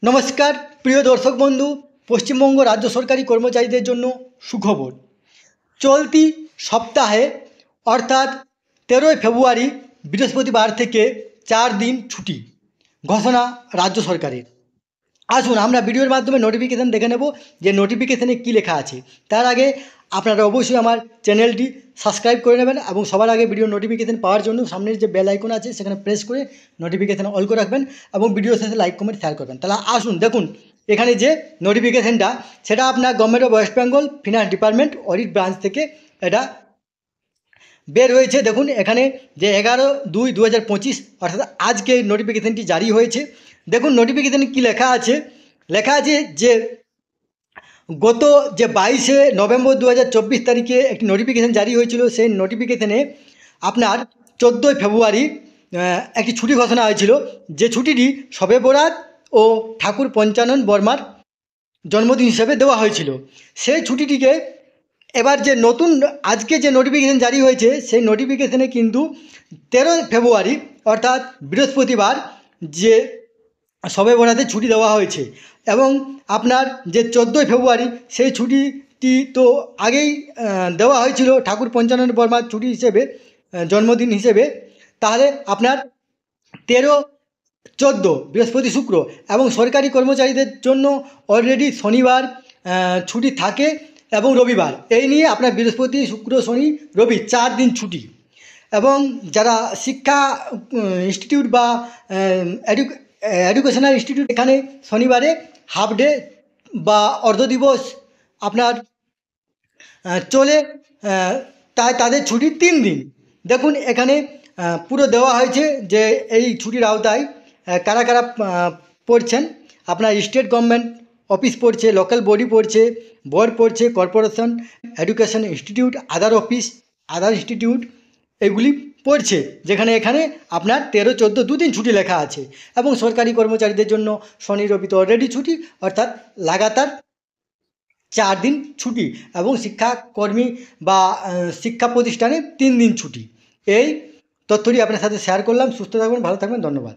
নমস্কার প্রিয় দর্শক বন্ধু, পশ্চিমবঙ্গ রাজ্য সরকারি কর্মচারীদের জন্য সুখবর। চলতি সপ্তাহে অর্থাৎ 13ই ফেব্রুয়ারি বৃহস্পতিবার থেকে 4 দিন ছুটি ঘোষণা রাজ্য সরকারের। আসুন আমরা ভিডিওর মাধ্যমে নোটিফিকেশান দেখে নেব যে নোটিফিকেশানে কী লেখা আছে। তার আগে আপনারা অবশ্যই আমার চ্যানেলটি সাবস্ক্রাইব করে নেবেন এবং সবার আগে ভিডিও নোটিফিকেশান পাওয়ার জন্য সামনের যে বেল আইকন আছে সেখানে প্রেস করে নোটিফিকেশান অল করে রাখবেন এবং ভিডিও শেষে লাইক কমেন্ট শেয়ার করবেন। তাহলে আসুন দেখুন এখানে যে নোটিফিকেশানটা সেটা আপনার government of West Bengal finance department audit branch থেকে এটা বের হয়েছে। দেখুন এখানে যে 11/2/2025 অর্থাৎ আজকে নোটিফিকেশানটি জারি হয়েছে। দেখুন নোটিফিকেশানে কী লেখা আছে। লেখা আছে যে গত যে 22শে নভেম্বর 2024 তারিখে একটি নোটিফিকেশান জারি হয়েছিল। সেই নোটিফিকেশানে আপনার 14ই ফেব্রুয়ারি একটি ছুটি ঘোষণা হয়েছিল, যে ছুটিটি শবে বরাত ও ঠাকুর পঞ্চানন বর্মার জন্মদিন হিসেবে দেওয়া হয়েছিল। সেই ছুটিটিকে এবার যে নতুন আজকে যে নোটিফিকেশান জারি হয়েছে সেই নোটিফিকেশানে কিন্তু 13 ফেব্রুয়ারি অর্থাৎ বৃহস্পতিবার যে শবে বরাতে ছুটি দেওয়া হয়েছে এবং আপনার যে 14ই ফেব্রুয়ারি সেই ছুটিটি তো আগেই দেওয়া হয়েছিল ঠাকুর পঞ্চানন বর্মার ছুটি হিসেবে, জন্মদিন হিসেবে। তাহলে আপনার 13-14 বৃহস্পতি শুক্র এবং সরকারি কর্মচারীদের জন্য অলরেডি শনিবার ছুটি থাকে এবং রবিবার, এই নিয়ে আপনার বৃহস্পতি শুক্র শনি রবি 4 দিন ছুটি। এবং যারা শিক্ষা ইনস্টিটিউট বা এডুকেশনাল ইনস্টিটিউট, এখানে শনিবারে হাফ ডে বা অর্ধ দিবস আপনার চলে, তাই তাদের ছুটি 3 দিন। দেখুন এখানে পুরো দেওয়া হয়েছে যে এই ছুটির আওতায় কারা কারা পড়ছেন। আপনার স্টেট গভর্নমেন্ট অফিস পড়ছে, লোকাল বডি পড়ছে, বোর্ড পড়ছে, কর্পোরেশন, এডুকেশন ইনস্টিটিউট, আদার অফিস, আদার ইনস্টিটিউট এগুলি পড়ছে, যেখানে এখানে আপনার 13-14 2 দিন ছুটি লেখা আছে। এবং সরকারি কর্মচারীদের জন্য শনি রবি তো অলরেডি ছুটি, অর্থাৎ লাগাতার 4 দিন ছুটি এবং শিক্ষাকর্মী বা শিক্ষা প্রতিষ্ঠানে 3 দিন ছুটি। এই তথ্যটি আপনার সাথে শেয়ার করলাম। সুস্থ থাকবেন, ভালো থাকবেন, ধন্যবাদ।